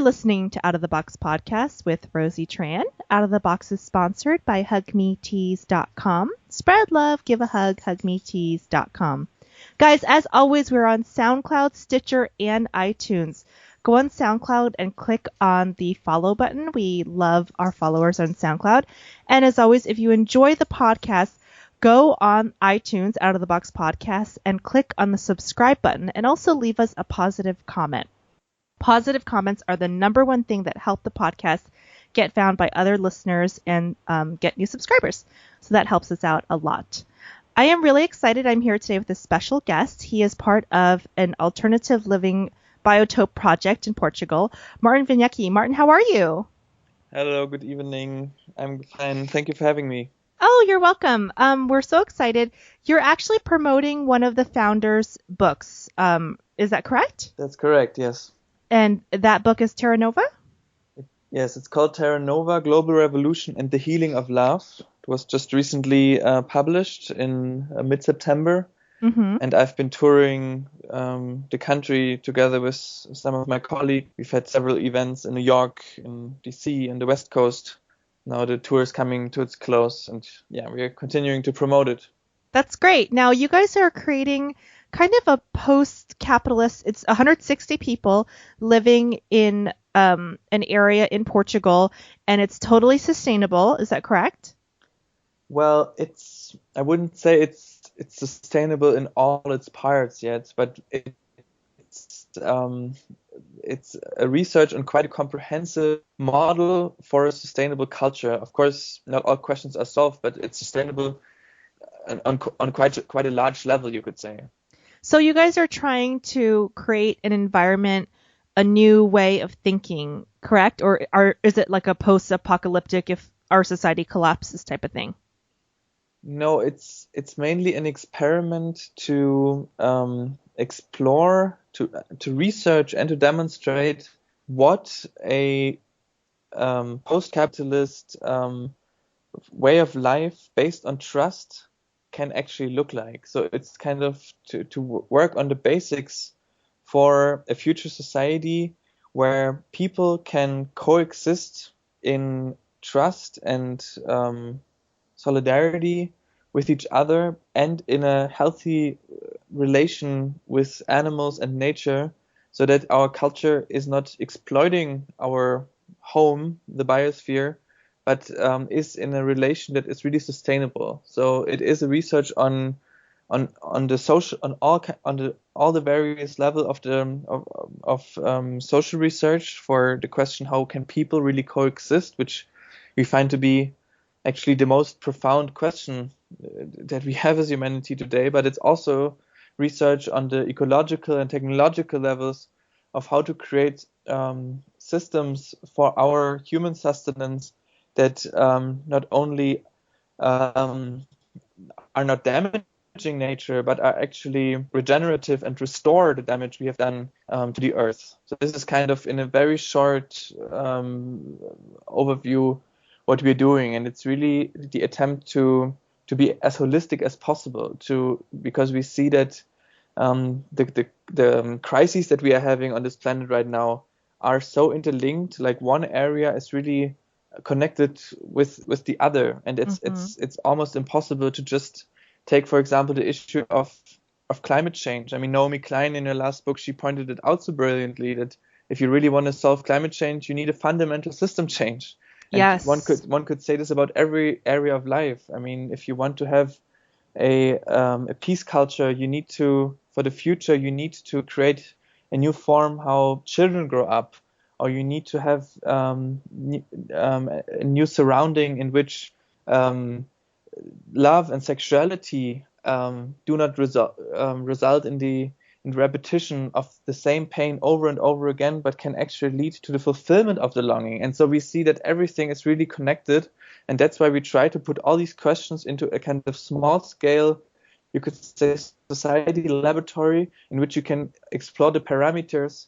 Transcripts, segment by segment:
listening to Out of the Box podcast with Rosie Tran. Out of the Box is sponsored by hugmetees.com. Spread love, give a hug, hugmetees.com. Guys, as always, we're on SoundCloud, Stitcher, and iTunes. Go on SoundCloud and click on the follow button. We love our followers on SoundCloud. And as always, if you enjoy the podcast, go on iTunes, Out of the Box podcast, and click on the subscribe button and also leave us a positive comment. Positive comments are the number one thing that help the podcast get found by other listeners and get new subscribers. So that helps us out a lot. I am really excited. I'm here today with a special guest. He is part of an alternative living biotope project in Portugal. Martin Winiecki. Martin, how are you? Hello, good evening. I'm fine. Thank you for having me. Oh, you're welcome. We're so excited. You're actually promoting one of the founders' books. Is that correct? That's correct, yes. And that book is Terra Nova? Yes, it's called Terra Nova, Global Revolution and the Healing of Love. It was just recently published in mid-September. Mm-hmm. And I've been touring the country together with some of my colleagues. We've had several events in New York, in DC, and the West Coast. Now the tour is coming to its close, and yeah, we are continuing to promote it. That's great. Now you guys are creating kind of a post-capitalist. It's 160 people living in an area in Portugal, and it's totally sustainable. Is that correct? Well, I wouldn't say it's sustainable in all its parts yet, but it's a research on quite a comprehensive model for a sustainable culture. Of course, not all questions are solved, but it's sustainable on quite a large level, you could say. So you guys are trying to create an environment, a new way of thinking, correct? Or is it like a post-apocalyptic if our society collapses type of thing? No, it's mainly an experiment to explore, to research and to demonstrate what a post-capitalist way of life based on trust can actually look like. So it's kind of to work on the basics for a future society where people can coexist in trust and solidarity with each other and in a healthy relation with animals and nature, so that our culture is not exploiting our home, the biosphere, but is in a relation that is really sustainable. So it is a research on the social, on all the various level of social research for the question, how can people really coexist, which we find to be actually the most profound question that we have as humanity today. But it's also research on the ecological and technological levels of how to create systems for our human sustenance that not only are not damaging nature, but are actually regenerative and restore the damage we have done to the earth. So this is kind of in a very short overview what we're doing, and it's really the attempt to be as holistic as possible, because we see that the crises that we are having on this planet right now are so interlinked. Like one area is really connected with the other, and it's almost impossible to just take, for example, the issue of climate change. I mean, Naomi Klein in her last book, she pointed it out so brilliantly that if you really want to solve climate change, you need a fundamental system change. And yes, one could say this about every area of life. I mean, if you want to have a peace culture, for the future, you need to create a new form how children grow up, or you need to have a new surrounding in which love and sexuality do not result in the repetition of the same pain over and over again, but can actually lead to the fulfillment of the longing. And so we see that everything is really connected, and that's why we try to put all these questions into a kind of small scale, you could say, society laboratory in which you can explore the parameters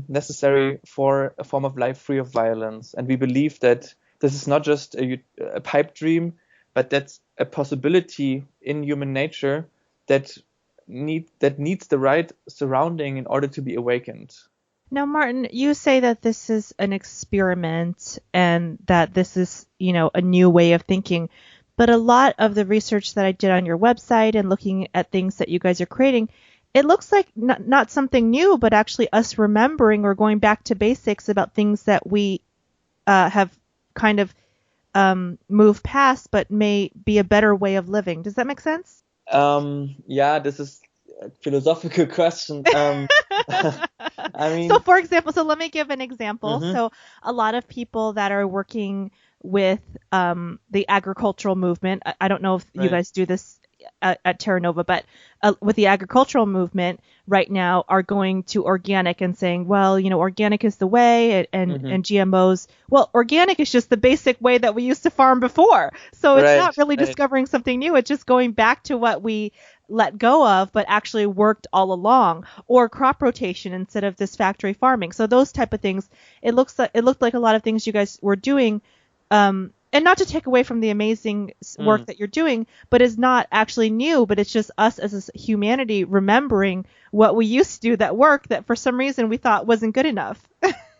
necessary for a form of life free of violence. And we believe that this is not just a pipe dream, but that's a possibility in human nature that needs the right surrounding in order to be awakened. Now, Martin, you say that this is an experiment and that this is, a new way of thinking. But a lot of the research that I did on your website and looking at things that you guys are creating, it looks like not something new, but actually us remembering or going back to basics about things that we have kind of moved past, but may be a better way of living. Does that make sense? Yeah, this is a philosophical question. I So, mean, for example, let me give an example. mhm, So, a lot of people that are working with the agricultural movement, I don't know if you right. guys do this at Terra Nova, but with the agricultural movement right now are going to organic and saying, well, organic is the way Mhm, and GMOs. Well, organic is just the basic way that we used to farm before. So it's right, not really right. discovering something new. It's just going back to what we let go of, but actually worked all along, or crop rotation instead of this factory farming. So those type of things, it looked like a lot of things you guys were doing, and not to take away from the amazing work Mm, that you're doing, but is not actually new, but it's just us as a humanity remembering what we used to do that worked that for some reason we thought wasn't good enough.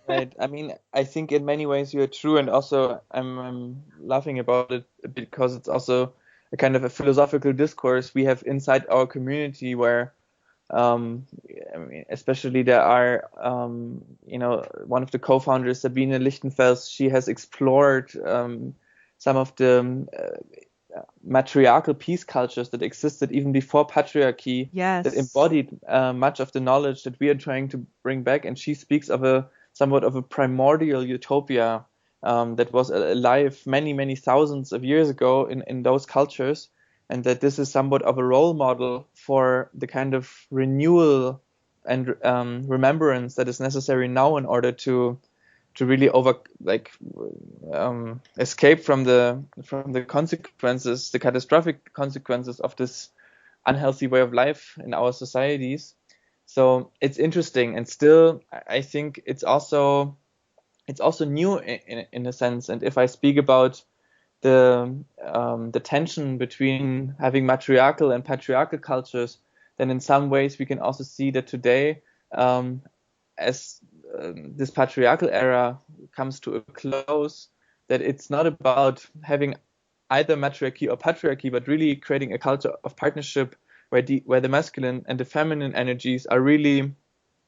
right. I mean, I think in many ways you're true, and also I'm laughing about it because it's also a kind of a philosophical discourse we have inside our community where Um, I mean, especially there are, one of the co-founders, Sabine Lichtenfels, she has explored some of the matriarchal peace cultures that existed even before patriarchy that Yes. embodied much of the knowledge that we are trying to bring back. And she speaks of a somewhat of a primordial utopia that was alive many, many thousands of years ago in those cultures, and that this is somewhat of a role model for the kind of renewal and remembrance that is necessary now in order to really escape from the consequences, the catastrophic consequences of this unhealthy way of life in our societies. So it's interesting, and still I think it's also new in a sense. And if I speak about the tension between having matriarchal and patriarchal cultures, then in some ways we can also see that today, as this patriarchal era comes to a close, that it's not about having either matriarchy or patriarchy, but really creating a culture of partnership where the masculine and the feminine energies are really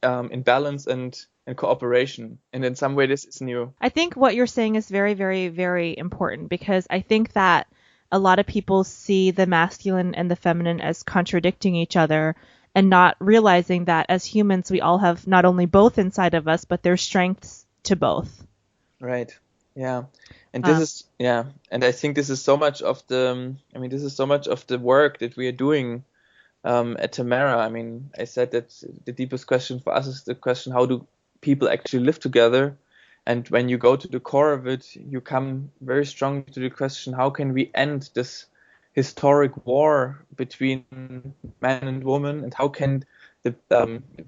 in balance and cooperation. And in some way, this is new. I think what you're saying is very, very, very important because I think that a lot of people see the masculine and the feminine as contradicting each other and not realizing that as humans, we all have not only both inside of us, but there's strengths to both. Right. Yeah. And this Um, is, yeah. And I think this is so much of this is so much of the work that we are doing at Tamera. I mean, I said that the deepest question for us is the question, how do people actually live together? And when you go to the core of it, you come very strongly to the question, how can we end this historic war between man and woman? And how can the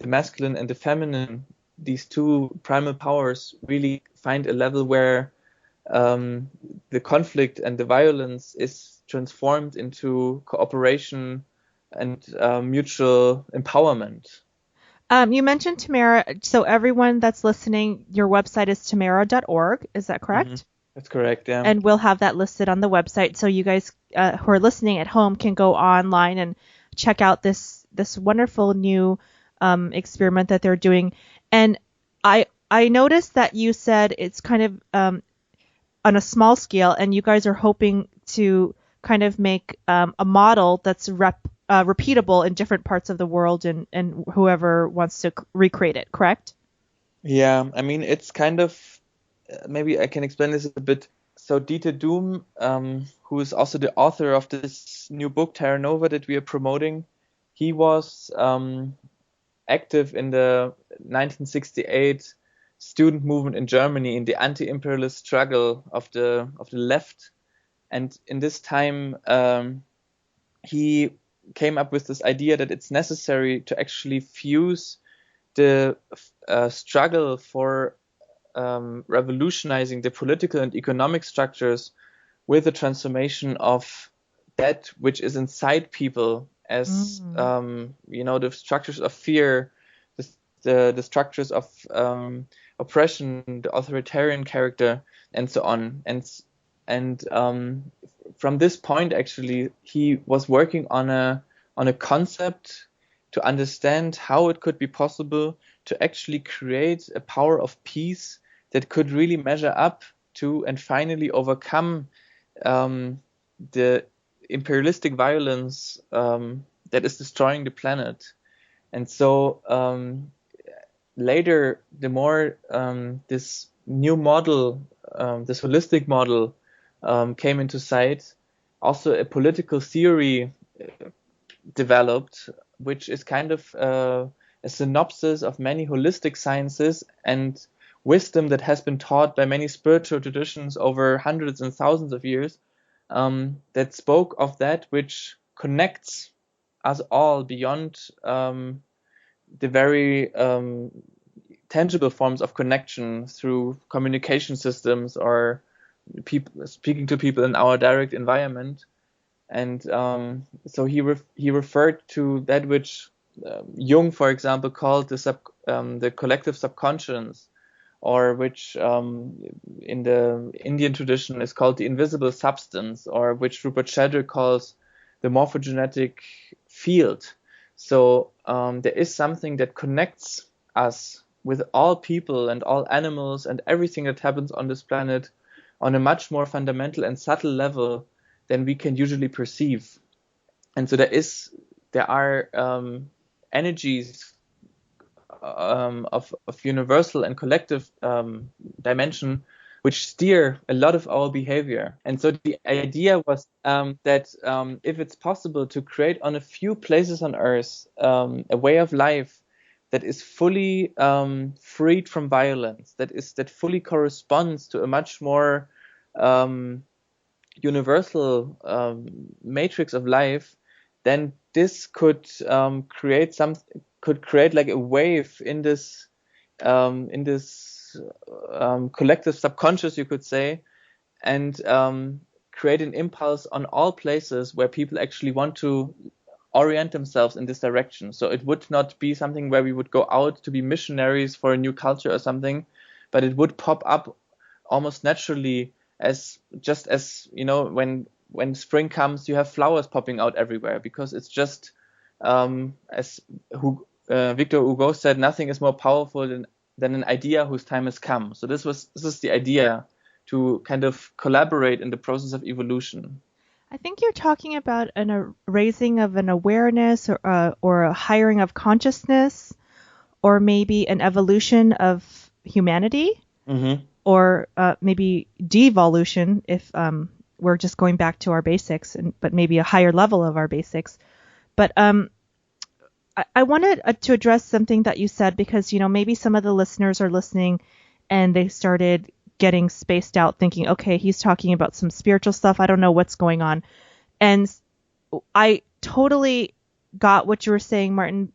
masculine and the feminine, these two primal powers, really find a level where the conflict and the violence is transformed into cooperation and mutual empowerment. you mentioned Tamara, so everyone that's listening, your website is tamara.org. Is that Hmm. correct? That's correct, yeah. And we'll have that listed on the website so you guys who are listening at home can go online and check out this wonderful new experiment that they're doing. And I noticed that you said it's kind of on a small scale, and you guys are hoping to kind of make a model that's repeatable in different parts of the world, and whoever wants to recreate it. Correct? Yeah, I mean, it's kind of, maybe I can explain this a bit. So Dieter Duhm, who is also the author of this new book, Terra Nova, that we are promoting, he was active in the 1968 student movement in Germany in the anti-imperialist struggle of the left. And in this time, he came up with this idea that it's necessary to actually fuse the struggle for revolutionizing the political and economic structures with the transformation of that which is inside people, as Mm. the structures of fear, the the structures of oppression, the authoritarian character, and so on. And from this point, actually, he was working on a concept to understand how it could be possible to actually create a power of peace that could really measure up to and finally overcome the imperialistic violence that is destroying the planet. And so later, the more this new model, this holistic model came into sight, also a political theory developed, which is kind of a synopsis of many holistic sciences and wisdom that has been taught by many spiritual traditions over hundreds and thousands of years, that spoke of that which connects us all beyond the very tangible forms of connection through communication systems or people speaking to people in our direct environment. And so he referred to that which Jung, for example, called the collective subconscious, or which in the Indian tradition is called the invisible substance, or which Rupert Sheldrake calls the morphogenetic field. So there is something that connects us with all people and all animals and everything that happens on this planet on a much more fundamental and subtle level than we can usually perceive. And so there are energies of universal and collective dimension which steer a lot of our behavior. And so the idea was that if it's possible to create on a few places on Earth a way of life that is fully freed from violence, that fully corresponds to a much more universal matrix of life, then this could create like a wave in this collective subconscious, you could say, and create an impulse on all places where people actually want to orient themselves in this direction. So it would not be something where we would go out to be missionaries for a new culture or something, but it would pop up almost naturally, as when spring comes, you have flowers popping out everywhere, because it's just as Victor Hugo said, nothing is more powerful than an idea whose time has come. So this is the idea, to kind of collaborate in the process of evolution. I think you're talking about a raising of an awareness or a hiring of consciousness, or maybe an evolution of humanity, or maybe devolution if we're just going back to our basics, but maybe a higher level of our basics. But I wanted to address something that you said, because maybe some of the listeners are listening and they started getting spaced out, thinking, okay, he's talking about some spiritual stuff, I don't know what's going on. And I totally got what you were saying, Martin,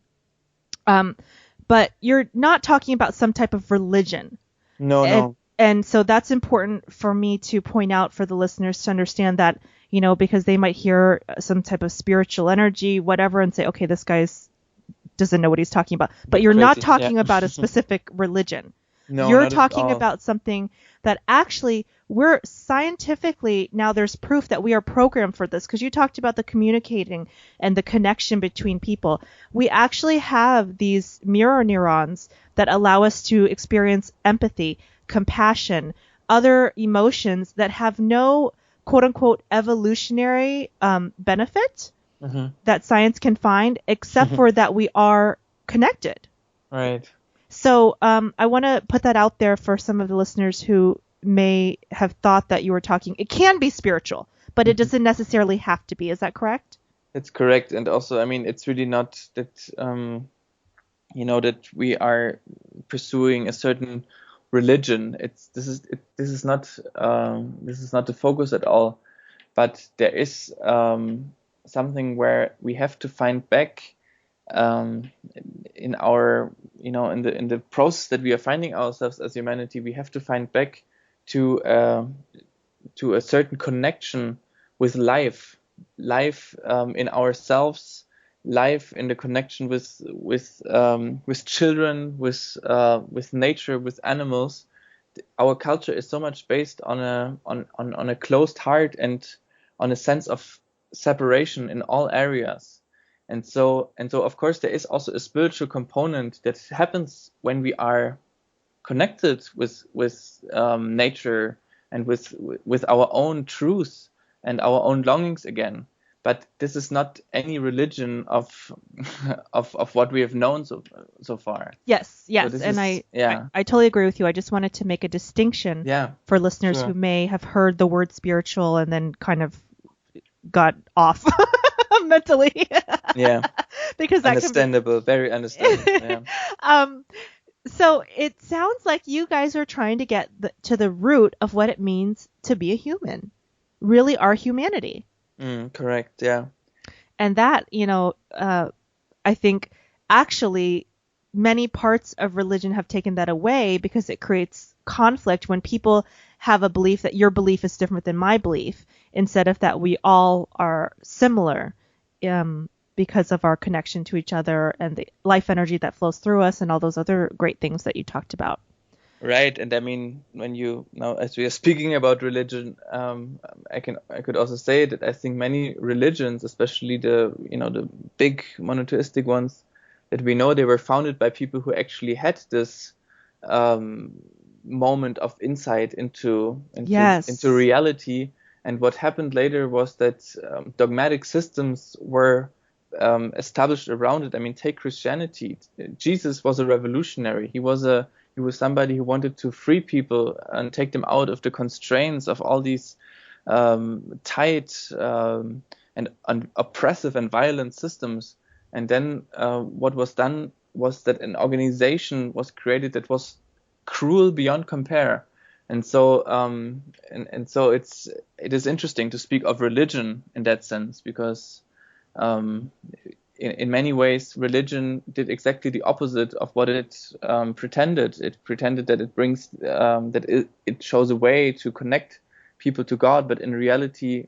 but you're not talking about some type of religion. No. And so that's important for me to point out for the listeners to understand that, because they might hear some type of spiritual energy, whatever, and say, okay, this guy's doesn't know what he's talking about. But you're not talking about a specific religion. No, you're not talking at all. about something that actually we're scientifically, now there's proof that we are programmed for this, because you talked about the communicating and the connection between people. We actually have these mirror neurons that allow us to experience empathy, compassion, other emotions that have no quote unquote evolutionary benefit that science can find, except for that we are connected. Right. So I want to put that out there for some of the listeners who may have thought that you were talking. It can be spiritual, but it doesn't necessarily have to be. Is that correct? It's correct. And also, I mean, it's really not that, that we are pursuing a certain religion. This is not the focus at all. But there is something where we have to find back in our, in the process that we are finding ourselves as humanity. We have to find back to a certain connection with life in ourselves life, in the connection with children, with nature, with animals. Our culture is so much based on a closed heart and on a sense of separation in all areas. And so of course there is also a spiritual component that happens when we are connected with nature and with our own truth and our own longings again. But this is not any religion of of what we have known so far. Yes, So yes. this And is, yeah, I totally agree with you. I just wanted to make a distinction yeah, for listeners sure, who may have heard the word spiritual and then kind of got off mentally. yeah, Because that can be. understandable, very understandable. Yeah, um, so it sounds like you guys are trying to get to the root of what it means to be a human, really our humanity. correct. Yeah, And that, I think actually many parts of religion have taken that away because it creates conflict when people have a belief that your belief is different than my belief, instead of that we all are similar, because of our connection to each other and the life energy that flows through us and all those other great things that you talked about. right. And I mean, when you now, as we are speaking about religion, I could also say that I think many religions, especially the big monotheistic ones that we know, they were founded by people who actually had this um, moment of insight into Yes. reality. And what happened later was that dogmatic systems were established around it. I mean, take Christianity. Jesus was a revolutionary. He was somebody who wanted to free people and take them out of the constraints of all these tight and oppressive and violent systems. And then what was done was that an organization was created that was cruel beyond compare. And so it is interesting to speak of religion in that sense, because in many ways religion did exactly the opposite of what it pretended. It pretended that it brings it shows a way to connect people to God, but in reality,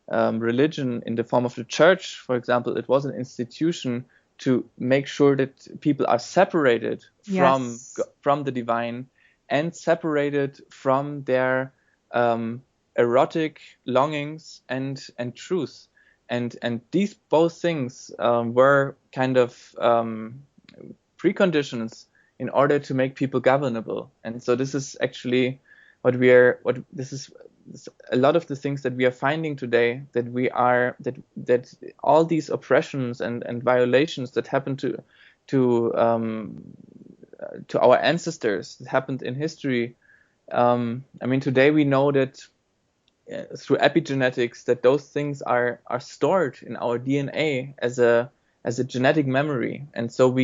religion in the form of the church, for example, it was an institution to make sure that people are separated Yes. from the divine and separated from their erotic longings and truth. And these both things were kind of preconditions in order to make people governable. And so this is actually this is a lot of the things that we are finding today, that all these oppressions and violations that happened to our ancestors, that happened in history. I mean, today we know that through epigenetics, that those things are stored in our DNA as a genetic memory. And so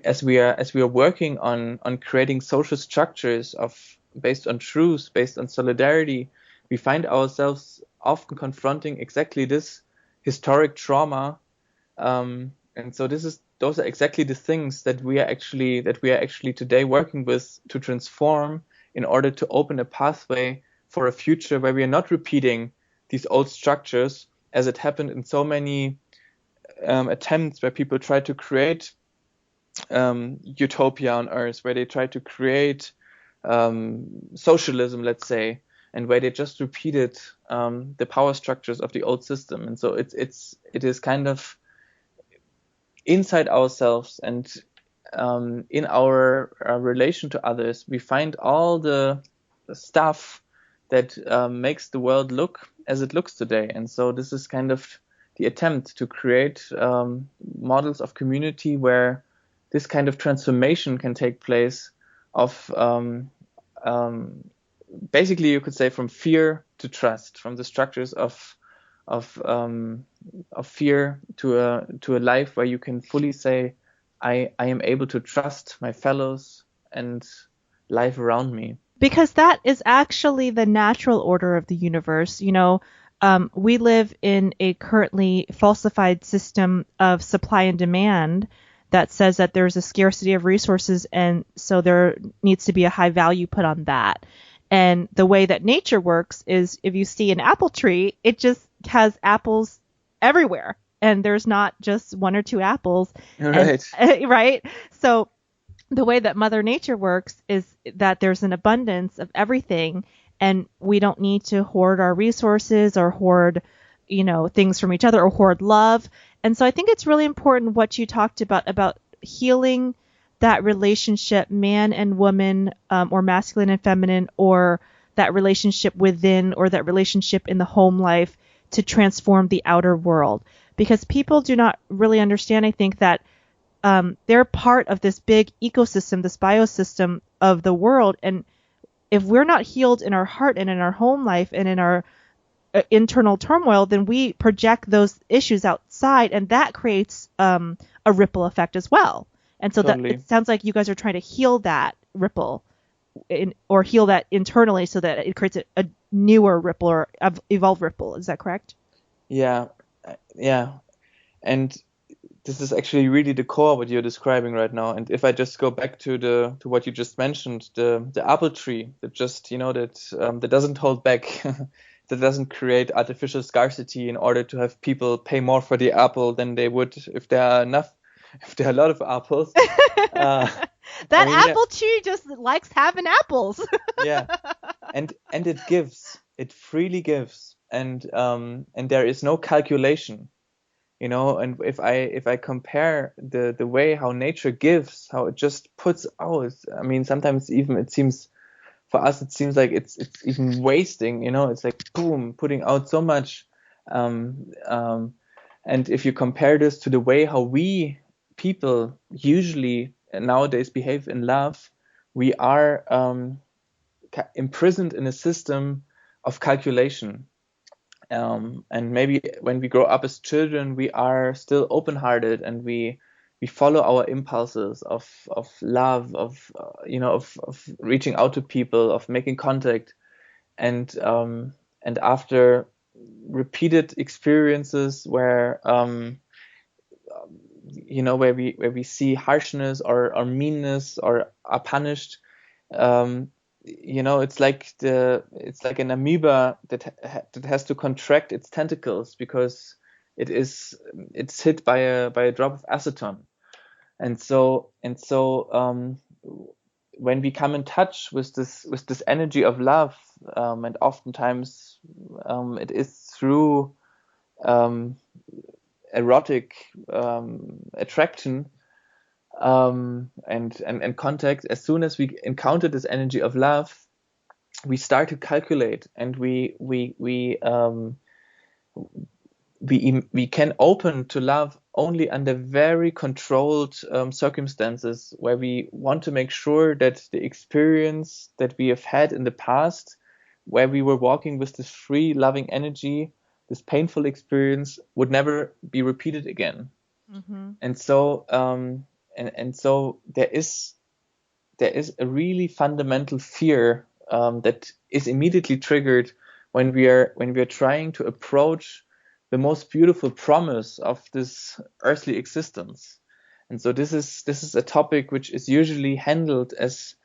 as we are working on creating social structures based on truth, based on solidarity, we find ourselves often confronting exactly this historic trauma. And so those are exactly the things that we are actually today working with to transform, in order to open a pathway for a future where we are not repeating these old structures, as it happened in so many attempts where people try to create utopia on Earth, where they try to create socialism, let's say, and where they just repeated the power structures of the old system. And so it is kind of inside ourselves, and in our relation to others, we find all the stuff that makes the world look as it looks today. And so this is kind of the attempt to create models of community where this kind of transformation can take place, of basically, you could say, from fear to trust, from the structures of fear to a life where you can fully say, I am able to trust my fellows and life around me. Because that is actually the natural order of the universe. We live in a currently falsified system of supply and demand that says that there's a scarcity of resources, and so there needs to be a high value put on that. And the way that nature works is, if you see an apple tree, it just has apples everywhere. and there's not just one or two apples. Right. And, right? So the way that Mother Nature works is that there's an abundance of everything, and we don't need to hoard our resources or hoard, things from each other or hoard love. And so I think it's really important what you talked about healing that relationship, man and woman, or masculine and feminine, or that relationship within, or that relationship in the home life, to transform the outer world. Because people do not really understand, I think, that they're part of this big ecosystem, this biosystem of the world. And if we're not healed in our heart and in our home life and in our internal turmoil, then we project those issues outside, and that creates a ripple effect as well. And so Totally. that it sounds like you guys are trying to heal that ripple or heal that internally so that it creates a newer ripple or evolved ripple. Is that correct? Yeah. And this is actually really the core what you're describing right now. And if I just go back to what you just mentioned, the apple tree that just that doesn't hold back, that doesn't create artificial scarcity in order to have people pay more for the apple than they would if there are a lot of apples. That apple tree just likes having apples. Yeah, and it freely gives, and there is no calculation. And if I compare the way how nature gives, how it just puts out, I mean, sometimes even it seems like it's even wasting, it's like boom, putting out so much. And if you compare this to the way how we people usually nowadays behave in love, we are imprisoned in a system of calculation. And maybe when we grow up as children, we are still open-hearted, and we follow our impulses of love, of reaching out to people, of making contact, and after repeated experiences where where we see harshness or meanness or are punished, it's like an amoeba that has to contract its tentacles because it's hit by a drop of acetone. And so when we come in touch with this energy of love, and oftentimes it is through erotic attraction and contact, as soon as we encounter this energy of love, we start to calculate, and we can open to love only under very controlled circumstances, where we want to make sure that the experience that we have had in the past, where we were walking with this free loving energy, this painful experience would never be repeated again. Mm-hmm. And so and so there is a really fundamental fear that is immediately triggered when we are trying to approach the most beautiful promise of this earthly existence. And so this is a topic which is usually handled as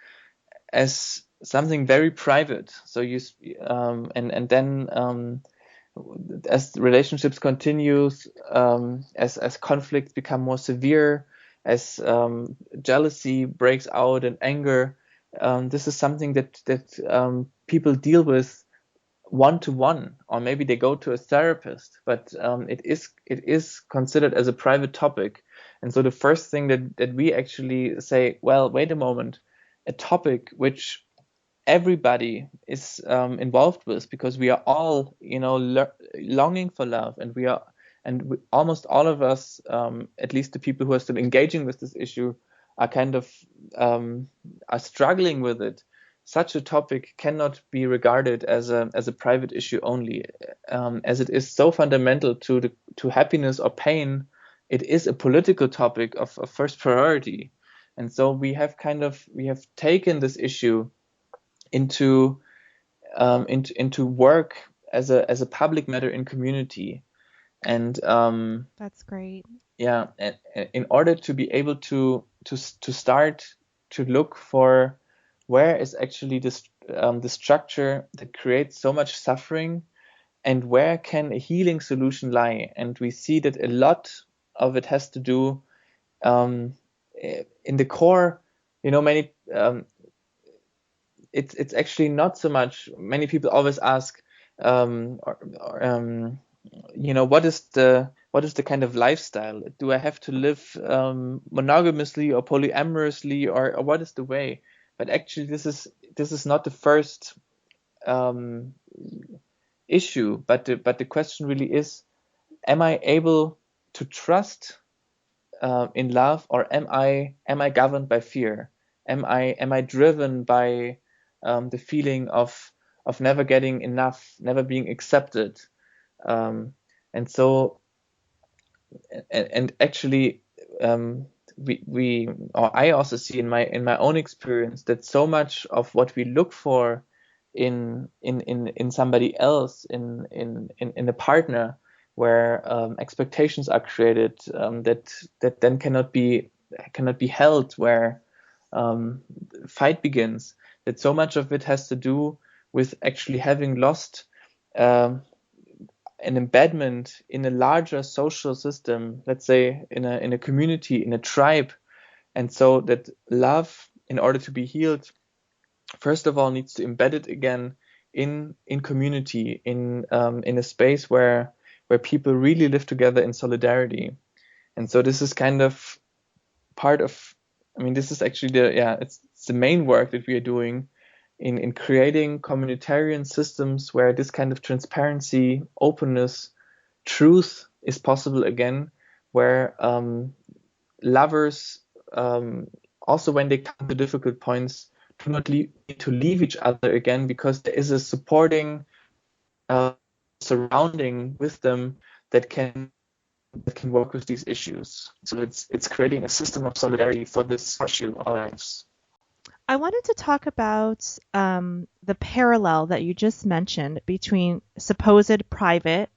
something very private. So and then as relationships continues, as conflicts become more severe, as jealousy breaks out and anger, this is something that people deal with one-to-one, or maybe they go to a therapist, but it is considered as a private topic. And so the first thing that we actually say, well, wait a moment, a topic which everybody is involved with, because we are all longing for love, and almost all of us, at least the people who are still engaging with this issue, are kind of are struggling with it. Such a topic cannot be regarded as a private issue only, as it is so fundamental to happiness or pain. It is a political topic of first priority, and so we have taken this issue into work as a public matter in community. And that's great. Yeah, and in order to be able to start to look for where is actually the structure that creates so much suffering, and where can a healing solution lie? And we see that a lot of it has to do in the core. Many it's actually not so much. Many people always ask, what is the kind of lifestyle? Do I have to live monogamously or polyamorously, or what is the way? But actually, this is not the first issue. But the question really is: am I able to trust in love, or am I governed by fear? Am I driven by the feeling of never getting enough, never being accepted? And so, and actually, I also see in my own experience that so much of what we look for in somebody else, in a partner, where expectations are created that then cannot be held, where fight begins. That so much of it has to do with actually having lost an embedment in a larger social system, let's say in a community, in a tribe. And so that love, in order to be healed, first of all needs to embed it again in community, in a space where people really live together in solidarity. And so this is kind of part of, this is actually it's the main work that we are doing in creating communitarian systems where this kind of transparency, openness, truth is possible again, where lovers, also when they come to difficult points, do not need to leave each other again, because there is a supporting surrounding with them that can work with these issues. So it's creating a system of solidarity for this issue of our lives. I wanted to talk about the parallel that you just mentioned between supposed private,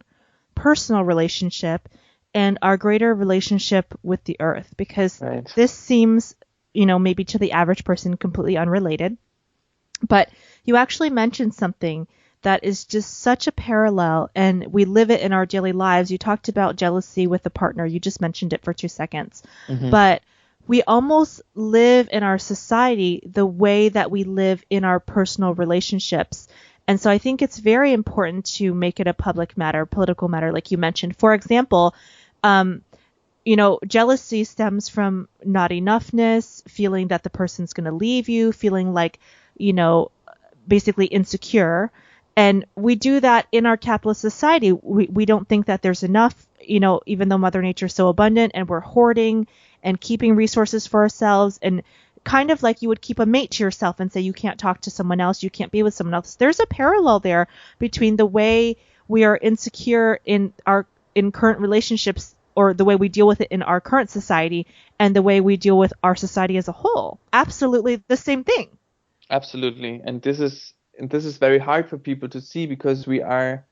personal relationship and our greater relationship with the earth, because this seems, maybe to the average person completely unrelated. But you actually mentioned something that is just such a parallel, and we live it in our daily lives. You talked about jealousy with a partner. You just mentioned it for 2 seconds. Mm-hmm. But we almost live in our society the way that we live in our personal relationships. And so I think it's very important to make it a public matter, political matter, like you mentioned. For example, jealousy stems from not enoughness, feeling that the person's going to leave you, feeling like, basically insecure. And we do that in our capitalist society. We don't think that there's enough, even though Mother Nature is so abundant, and we're hoarding and keeping resources for ourselves, and kind of like you would keep a mate to yourself and say you can't talk to someone else, you can't be with someone else. There's a parallel there between the way we are insecure in current relationships, or the way we deal with it in our current society, and the way we deal with our society as a whole. Absolutely the same thing. Absolutely. And this is very hard for people to see, because we are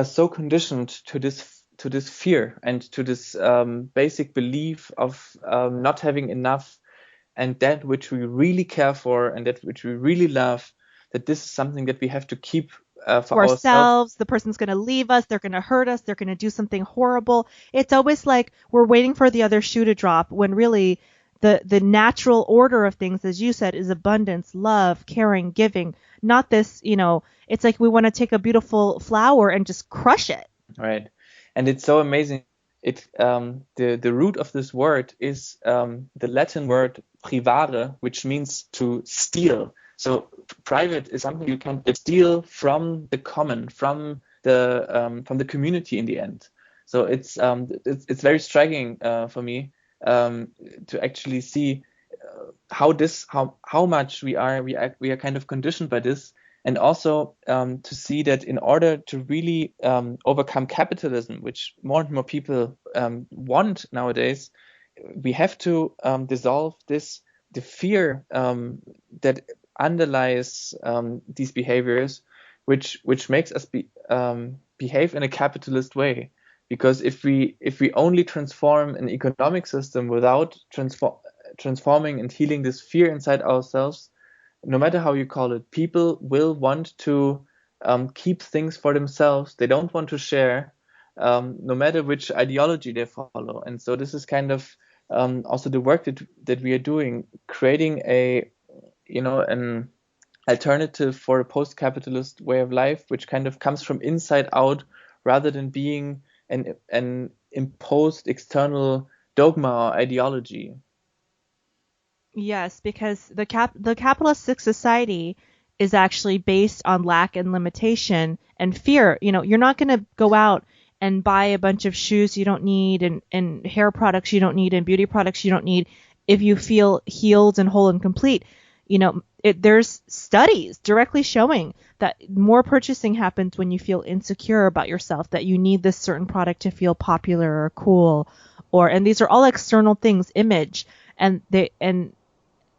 so conditioned to this fear and to this basic belief of not having enough, and that which we really care for and that which we really love, that this is something that we have to keep for ourselves. The person's going to leave us, they're going to hurt us, they're going to do something horrible. It's always like we're waiting for the other shoe to drop, when really the natural order of things, as you said, is abundance, love, caring, giving. Not this, it's like we want to take a beautiful flower and just crush it. Right. And it's so amazing. The root of this word is the Latin word privare, which means to steal. So private is something you can steal from the common, from the community in the end. So it's very striking for me to actually see how much we are kind of conditioned by this, and also to see that in order to really overcome capitalism, which more and more people want nowadays, we have to dissolve the fear that underlies these behaviors, which makes us behave in a capitalist way. Because if we only transform an economic system without transforming and healing this fear inside ourselves, no matter how you call it, people will want to keep things for themselves. They don't want to share, no matter which ideology they follow. And so this is kind of also the work that we are doing, creating an alternative for a post-capitalist way of life, which kind of comes from inside out rather than being an imposed external dogma or ideology. Yes, because the capitalistic society is actually based on lack and limitation and fear. You're not going to go out and buy a bunch of shoes you don't need and hair products you don't need and beauty products you don't need if you feel healed and whole and complete. There's studies directly showing that more purchasing happens when you feel insecure about yourself, that you need this certain product to feel popular or cool, and these are all external things, image, and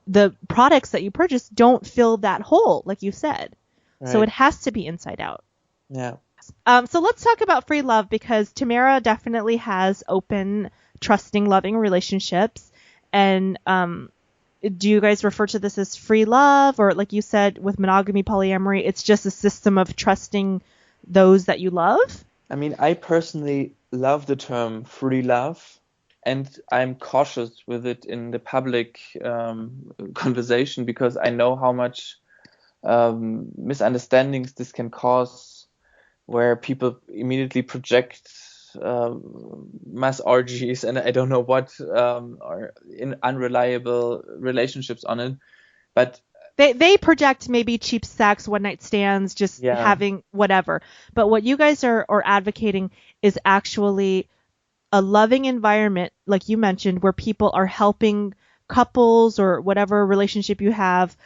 the products that you purchase don't fill that hole, like you said. Right. So it has to be inside out. Yeah. So let's talk about free love, because Tamara definitely has open, trusting, loving relationships. And do you guys refer to this as free love, or like you said with monogamy, polyamory, it's just a system of trusting those that you love? I mean, I personally love the term free love, and I'm cautious with it in the public conversation, because I know how much misunderstandings this can cause, where people immediately project mass orgies and I don't know what, or in unreliable relationships on it. But they project maybe cheap sex, one night stands, just having whatever. But what you guys are advocating is actually a loving environment, like you mentioned, where people are helping couples or whatever relationship you have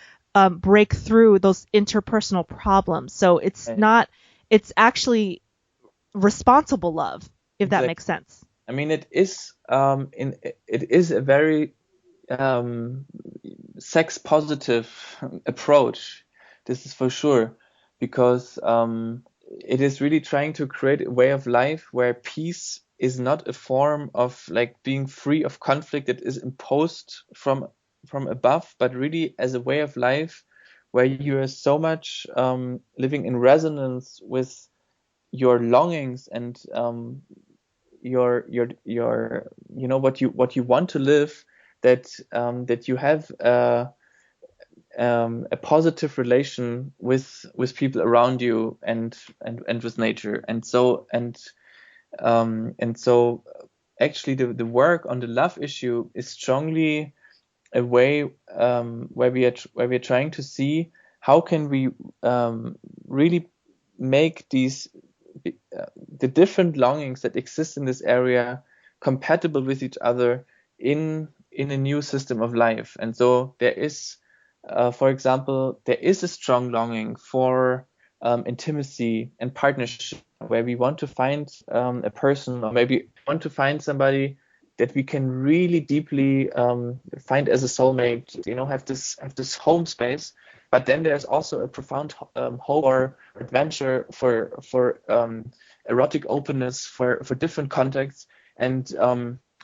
break through those interpersonal problems. So it's not, it's actually responsible love, if that makes sense. I mean, it is a very sex positive approach. This is for sure, because it is really trying to create a way of life where peace is not a form of like being free of conflict that is imposed from above, but really as a way of life where you are so much living in resonance with your longings and your what you want to live, that you have a positive relation with people around you and with nature, and so actually the work on the love issue is strongly a way where we are trying to see how can we really make these the different longings that exist in this area compatible with each other in a new system of life. And so there is, for example, there is a strong longing for intimacy and partnership, where we want to find a person, or maybe want to find somebody that we can really deeply find as a soulmate, have this home space. But then there's also a profound hope or adventure for erotic openness for different contexts. And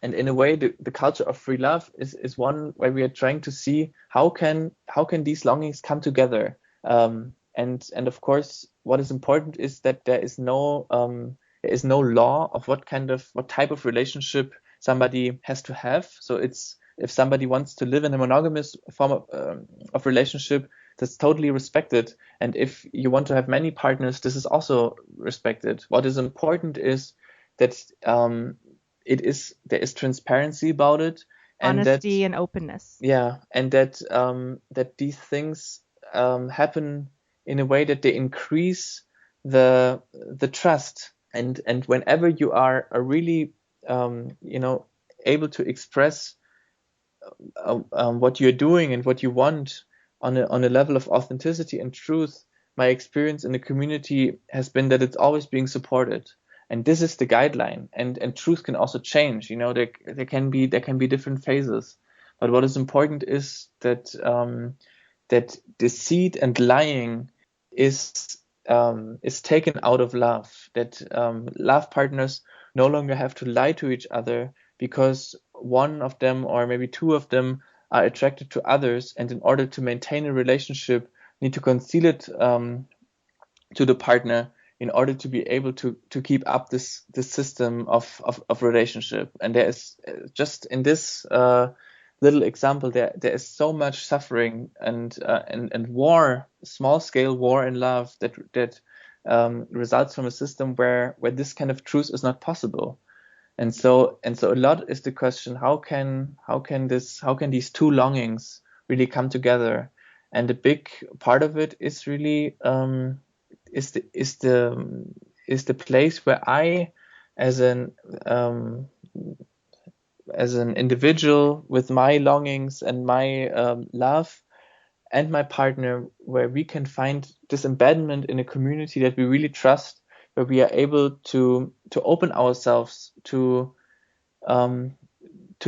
in a way, the culture of free love is one where we are trying to see how can these longings come together. And of course, what is important is that there is no law of what type of relationship somebody has to have. So it's, if somebody wants to live in a monogamous form of relationship, that's totally respected. And if you want to have many partners, this is also respected. What is important is that there is transparency about it, and honesty and openness. Yeah, and that these things happen in a way that they increase the trust. And whenever you are really able to express what you're doing and what you want on a level of authenticity and truth, my experience in the community has been that it's always being supported. And this is the guideline. And truth can also change. There can be different phases. But what is important is that that deceit and lying is taken out of love. That love partners no longer have to lie to each other because one of them or maybe two of them are attracted to others, and in order to maintain a relationship, need to conceal it to the partner in order to be able to keep up this system of relationship. And there is just in this little example, there is so much suffering and war, small scale war and love that results from a system where this kind of truth is not possible. And so a lot is the question: how can these two longings really come together? And a big part of it is really is the place where I, as an individual with my longings and my love, and my partner, where we can find this embedment in a community that we really trust, where we are able to open ourselves to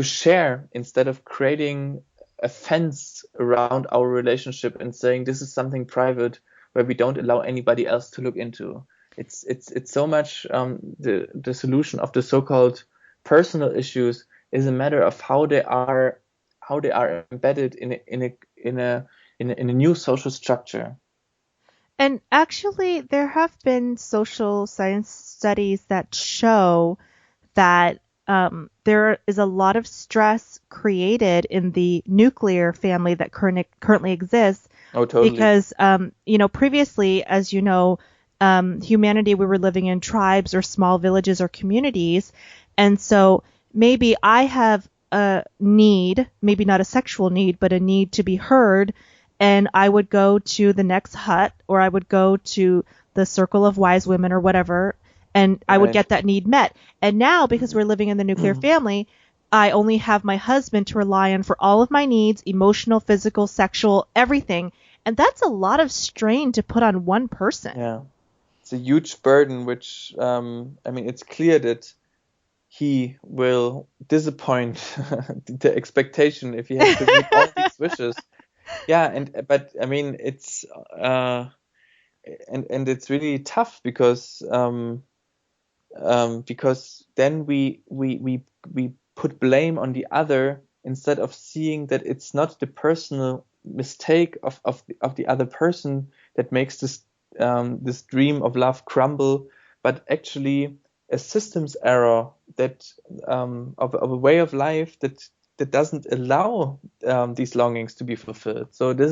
share, instead of creating a fence around our relationship and saying this is something private where we don't allow anybody else to look into. It's so much the solution of the so-called personal issues is a matter of how they are embedded in a new social structure. And actually, there have been social science studies that show that there is a lot of stress created in the nuclear family that currently exists. Oh, totally. Because, previously, as you know, humanity, we were living in tribes or small villages or communities. And so maybe I have a need, maybe not a sexual need, but a need to be heard. And I would go to the next hut, or I would go to the circle of wise women or whatever, and I would get that need met. And now, because we're living in the nuclear family, I only have my husband to rely on for all of my needs, emotional, physical, sexual, everything. And that's a lot of strain to put on one person. Yeah. It's a huge burden, which, it's clear that he will disappoint the expectation if he has to meet all these wishes. Yeah, but it's and it's really tough because then we put blame on the other instead of seeing that it's not the personal mistake of the other person that makes this dream of love crumble, but actually a systems error that of a way of life that doesn't allow these longings to be fulfilled. So there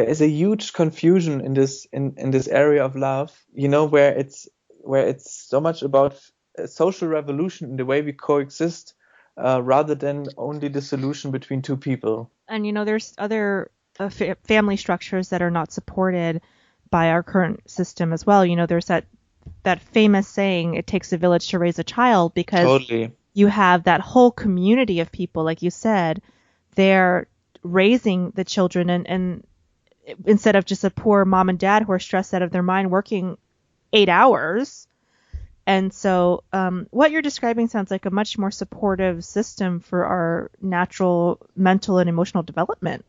is a huge confusion in this area of love, where it's so much about a social revolution in the way we coexist, rather than only the solution between two people. And there's other family structures that are not supported by our current system as well. There's that famous saying, it takes a village to raise a child, because Totally. You have that whole community of people, like you said, they're raising the children, and instead of just a poor mom and dad who are stressed out of their mind working 8 hours. And so what you're describing sounds like a much more supportive system for our natural mental and emotional development.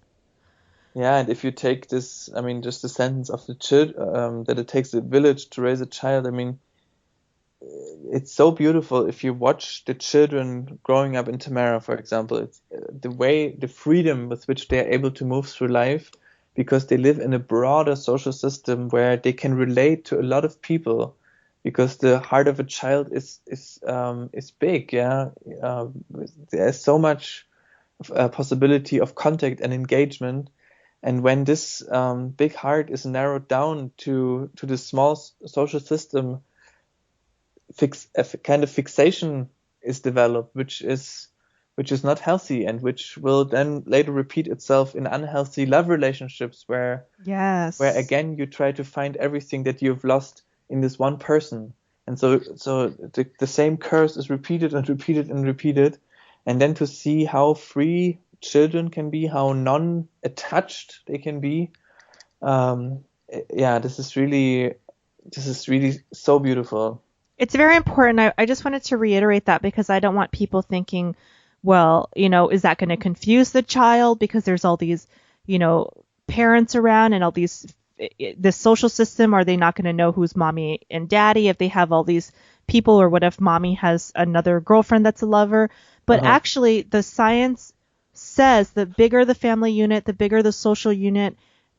Yeah, and if you take this, just the sentence of the that it takes a village to raise a child, it's so beautiful if you watch the children growing up in Tamera, for example. It's the freedom with which they are able to move through life, because they live in a broader social system where they can relate to a lot of people, because the heart of a child is big. Yeah, there's so much possibility of contact and engagement. And when this big heart is narrowed down to the small social system, a kind of fixation is developed, which is not healthy, and which will then later repeat itself in unhealthy love relationships, where again you try to find everything that you've lost in this one person, and so the same curse is repeated and repeated and repeated. And then to see how free children can be, how non-attached they can be, this is really so beautiful. It's very important. I just wanted to reiterate that, because I don't want people thinking, well, is that going to confuse the child because there's all these, parents around and all this social system? Are they not going to know who's mommy and daddy if they have all these people? Or what if mommy has another girlfriend that's a lover? But actually, the science says the bigger the family unit, the bigger the social unit,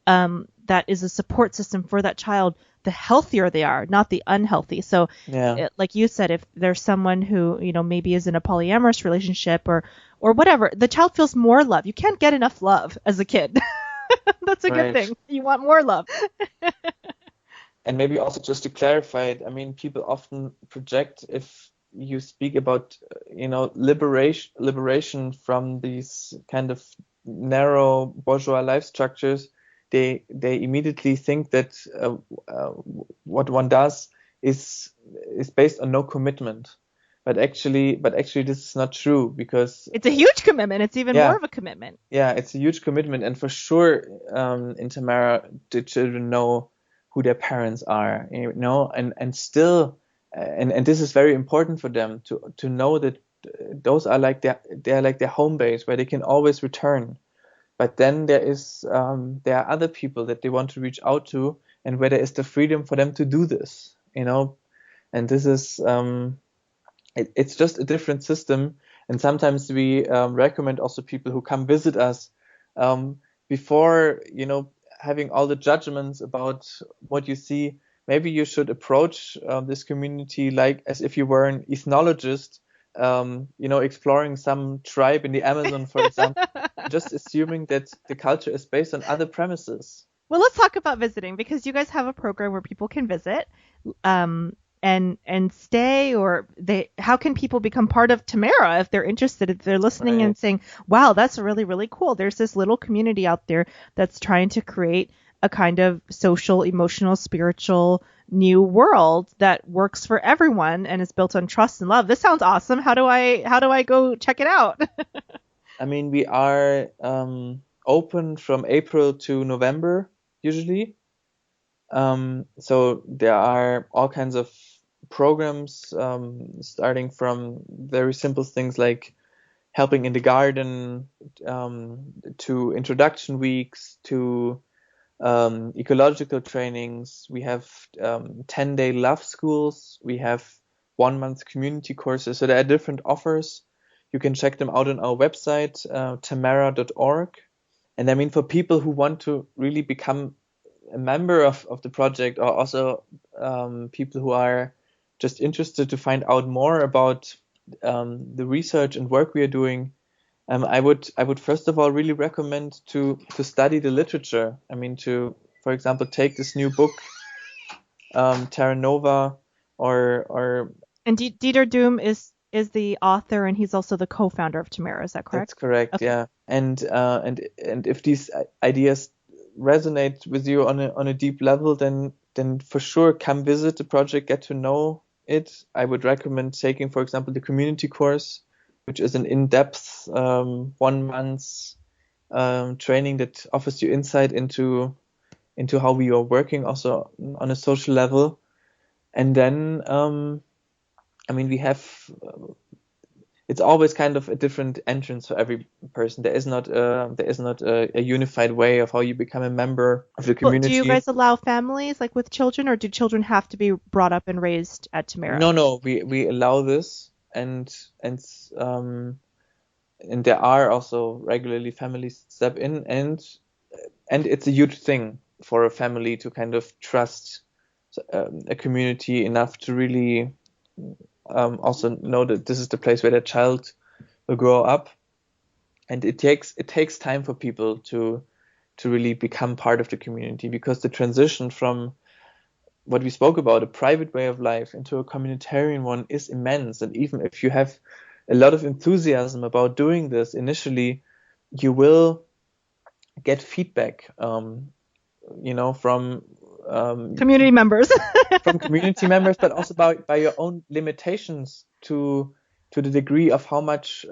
that is a support system for that child, the healthier they are, not the unhealthy. So, like you said, if there's someone who, maybe is in a polyamorous relationship or whatever, the child feels more love. You can't get enough love as a kid. That's a good thing. You want more love. And maybe also just to clarify it, I mean, people often project, if you speak about, liberation from these kind of narrow bourgeois life structures, they immediately think that what one does is based on no commitment. But actually, this is not true, because it's a huge commitment. It's even more of a commitment. Yeah, it's a huge commitment, and for sure, in Tamara, the children know who their parents are, and still, and this is very important for them to know that those are they're like their home base where they can always return. But then there are other people that they want to reach out to, and where there is the freedom for them to do this, and this is it's just a different system. And sometimes we recommend also people who come visit us, before having all the judgments about what you see, maybe you should approach this community like as if you were an ethnologist, exploring some tribe in the Amazon, for example, just assuming that the culture is based on other premises. Well, let's talk about visiting, because you guys have a program where people can visit and stay, or how can people become part of Tamera if they're interested, if they're listening and saying, wow, that's really, really cool. There's this little community out there that's trying to create a kind of social, emotional, spiritual new world that works for everyone and is built on trust and love. This sounds awesome. How do I go check it out? I mean, we are open from April to November usually. So there are all kinds of programs, starting from very simple things like helping in the garden, to introduction weeks, to ecological trainings. We have 10-day love schools. We have 1-month community courses. So there are different offers. You can check them out on our website, tamara.org. And I mean, for people who want to really become a member of the project, or also people who are just interested to find out more about the research and work we are doing, I would first of all really recommend to study the literature. I mean, for example, take this new book, Terra Nova, or and Dieter Duhm is the author, and he's also the co-founder of Tamera. Is that correct? That's correct. Okay. Yeah, and if these ideas resonate with you on a deep level, then for sure come visit the project, get to know it. I would recommend taking, for example, the community course, which is an in-depth 1 month training that offers you insight into how we are working also on a social level. And then I mean, we have it's always kind of a different entrance for every person. There is not a unified way of how you become a member of the community. But do you guys allow families, like with children, or do children have to be brought up and raised at Tamera? No, we allow this, and there are also regularly families step in, and it's a huge thing for a family to kind of trust a community enough to really also know that this is the place where their child will grow up. And it takes time for people to really become part of the community, because the transition from what we spoke about, a private way of life, into a communitarian one is immense. And even if you have a lot of enthusiasm about doing this initially, you will get feedback, from community members, but also by your own limitations to the degree of how much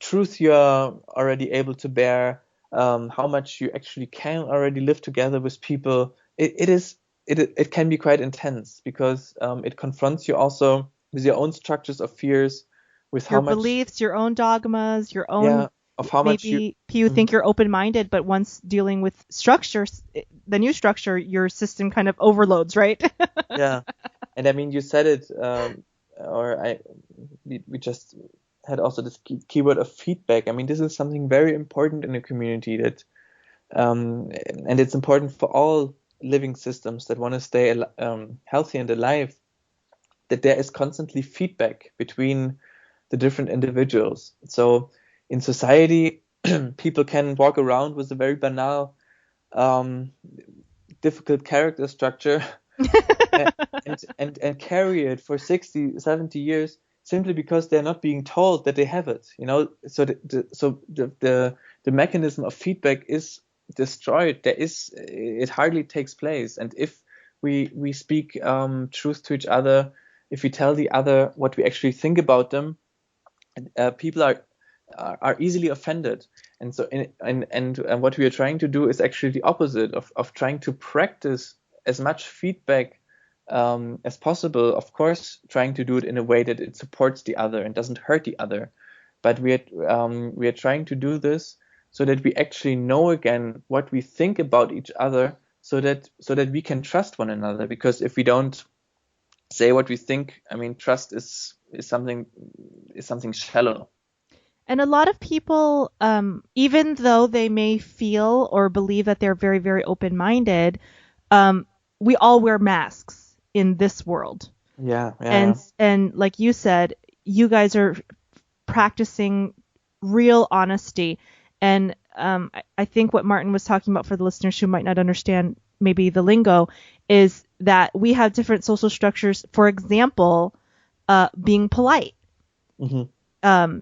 truth you are already able to bear, how much you actually can already live together with people. It can be quite intense, because it confronts you also with your own structures of fears, with your beliefs, your own dogmas, your own of how much you think you're open-minded, but once dealing with structures, the new structure, your system kind of overloads, right? Yeah, and I mean, you said it, we just had also this keyword of feedback. I mean, this is something very important in a community, that And it's important for all living systems that want to stay healthy and alive, that there is constantly feedback between the different individuals. So in society, people can walk around with a very banal, difficult character structure and carry it for 60, 70 years simply because they're not being told that they have it. So the mechanism of feedback is destroyed. It hardly takes place. And if we speak truth to each other, if we tell the other what we actually think about them, people are easily offended. And so and what we are trying to do is actually the opposite of trying to practice as much feedback as possible. Of course, trying to do it in a way that it supports the other and doesn't hurt the other. But we are trying to do this so that we actually know again what we think about each other, so that we can trust one another. Because if we don't say what we think, I mean, trust is something shallow. And a lot of people, even though they may feel or believe that they're very, very open-minded, we all wear masks in this world. Yeah. And like you said, you guys are practicing real honesty. And I think what Martin was talking about, for the listeners who might not understand maybe the lingo, is that we have different social structures. For example, being polite. Mm-hmm.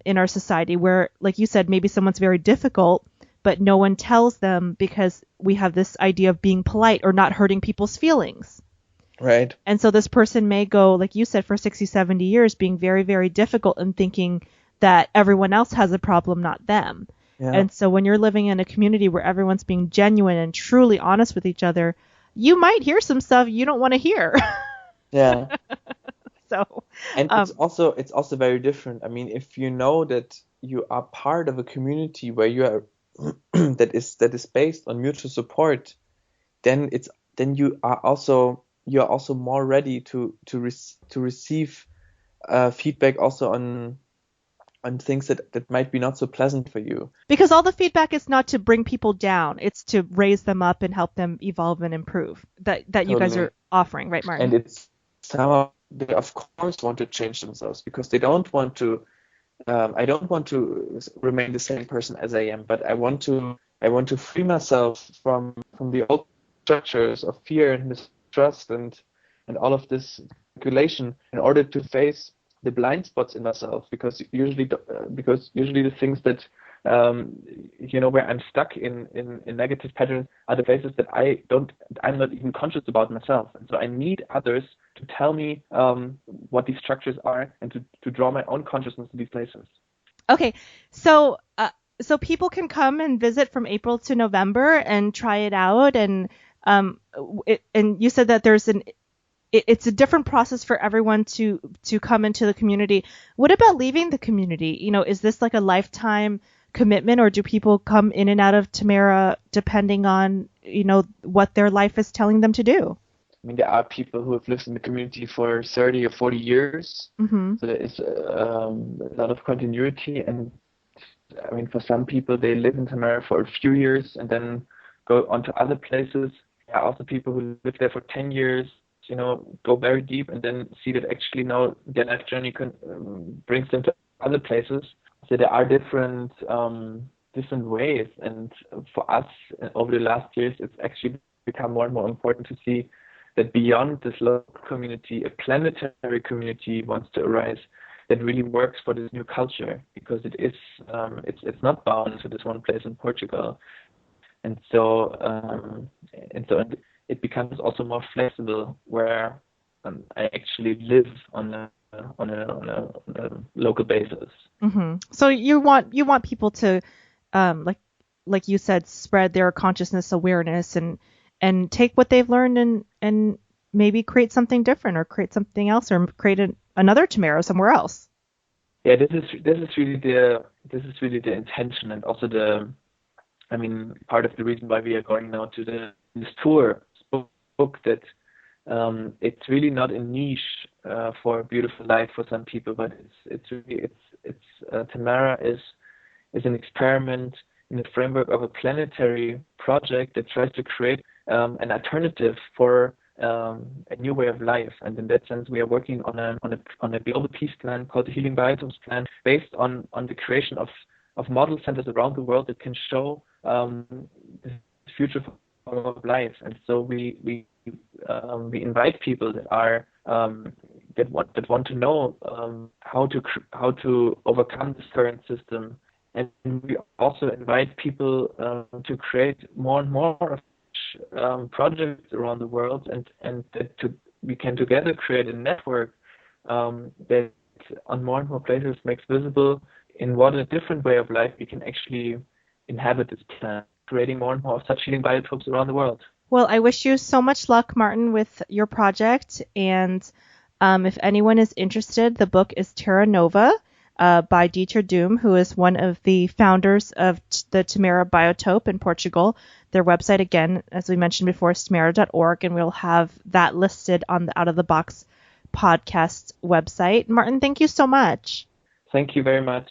In our society, where, like you said, maybe someone's very difficult, but no one tells them because we have this idea of being polite or not hurting people's feelings. Right. And so this person may go, like you said, for 60, 70 years being very, very difficult and thinking that everyone else has a problem, not them. Yeah. And so when you're living in a community where everyone's being genuine and truly honest with each other, you might hear some stuff you don't want to hear. Yeah. So, and it's also very different. I mean, if you know that you are part of a community where you are that is based on mutual support, then you are also more ready to receive feedback also on things that might be not so pleasant for you. Because all the feedback is not to bring people down; it's to raise them up and help them evolve and improve. That totally. You guys are offering, right, Martin? And it's somehow they of course want to change themselves because they don't want to. I don't want to remain the same person as I am, but I want to free myself from the old structures of fear and mistrust and all of this regulation in order to face the blind spots in myself, because usually the things that where I'm stuck in negative patterns are the places that I'm not even conscious about myself. And so I need others to tell me what these structures are and to draw my own consciousness to these places. Okay, so people can come and visit from April to November and try it out, and and you said that it's a different process for everyone to come into the community. What about leaving the community? Is this like a lifetime commitment, or do people come in and out of Tamera depending on, what their life is telling them to do? I mean, there are people who have lived in the community for 30 or 40 years. Mm-hmm. So there is a lot of continuity. And I mean, for some people, they live in Tamera for a few years and then go on to other places. There are also people who live there for 10 years. Go very deep and then see that actually now their life journey brings them to other places. So there are different ways, and for us over the last years, it's actually become more and more important to see that beyond this local community, a planetary community wants to arise that really works for this new culture, because it is it's not bound to this one place in Portugal, and so it becomes also more flexible, where I actually live on a local basis. Mm-hmm. So you want people to, like you said, spread their consciousness awareness and take what they've learned and maybe create something different, or create something else, or create another Tamera somewhere else. Yeah, this is really the intention, and also part of the reason why we are going now to this tour book, that it's really not a niche for a beautiful life for some people, but it's Tamera is an experiment in the framework of a planetary project that tries to create an alternative for a new way of life. And in that sense, we are working on a global peace plan called the Healing Biotopes plan, based on the creation of model centers around the world that can show the future form of life. And so we invite people that are that want to know how to overcome this current system, and we also invite people to create more and more of projects around the world, and that we can together create a network that on more and more places makes visible in what a different way of life we can actually inhabit this planet, creating more and more of such healing biotopes around the world. Well, I wish you so much luck, Martin, with your project. And if anyone is interested, the book is Terra Nova by Duhm, who is one of the founders of the Tamera Biotope in Portugal. Their website, again, as we mentioned before, is tamera.org, and we'll have that listed on the Out of the Box podcast website. Martin, thank you so much. Thank you very much.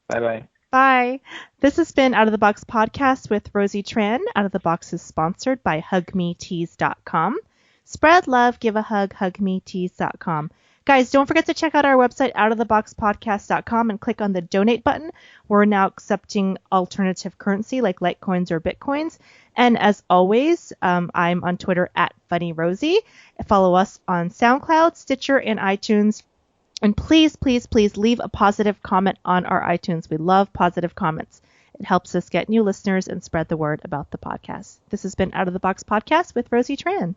Bye-bye. Bye. This has been Out of the Box podcast with Rosie Tran. Out of the Box is sponsored by hugmetees.com. Spread love, give a hug, hugmetees.com. Guys, don't forget to check out our website, outoftheboxpodcast.com, and click on the donate button. We're now accepting alternative currency like Litecoins or Bitcoins. And as always, I'm on Twitter at FunnyRosie. Follow us on SoundCloud, Stitcher, and iTunes. And please, please, please leave a positive comment on our iTunes. We love positive comments. It helps us get new listeners and spread the word about the podcast. This has been Out of the Box Podcast with Rosie Tran.